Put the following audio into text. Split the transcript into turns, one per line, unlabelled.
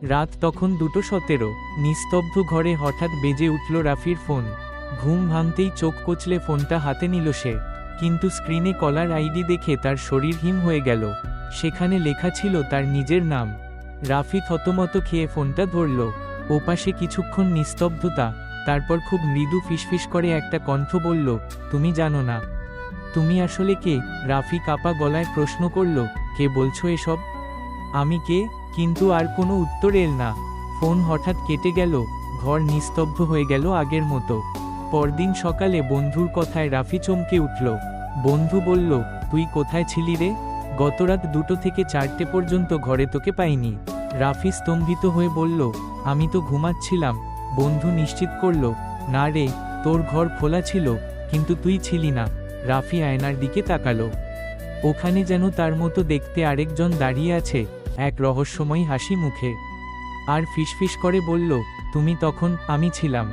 রাত তখন 2:17। নিস্তব্ধ ঘরে হঠাৎ বেজে উঠল রাফির ফোন। ঘুম ভাঙতেই চোখ কচলে ফোনটা হাতে নিল সে, কিন্তু স্ক্রিনে কলার আইডি দেখে তার শরীর হিম হয়ে গেল। সেখানে লেখা ছিল তার নিজের নাম। রাফি থতমত খেয়ে ফোনটা ধরল। ওপাশে কিছুক্ষণ নিস্তব্ধতা, তারপর খুব মৃদু ফিসফিস করে একটা কণ্ঠ বলল, তুমি জানো না তুমি আসলে কে? রাফি কাপা গলায় প্রশ্ন করল, কে বলছো এসব? আমি কে? কিন্তু আর কোনো উত্তর এল না। ফোন হঠাৎ কেটে গেল, ঘর নিস্তব্ধ হয়ে গেল আগের মতো। পরদিন সকালে বন্ধুর কথায় রাফি চমকে উঠল। বন্ধু বলল, তুই কোথায় ছিলি রে? গতরাত 2টো থেকে 4টে পর্যন্ত ঘরে তোকে পাইনি। রাফি স্তম্ভিত হয়ে বলল, আমি তো ঘুমাচ্ছিলাম। বন্ধু নিশ্চিত করল, না রে, তোর ঘর খোলা ছিল, কিন্তু তুই ছিলি না। রাফি আয়নার দিকে তাকালো। ওখানে যেন তার মতো দেখতে আরেকজন দাঁড়িয়ে আছে, এক রহস্যময়ী হাসি মুখে। আর ফিসফিস করে বলল, তুমি তখন আমি ছিলাম।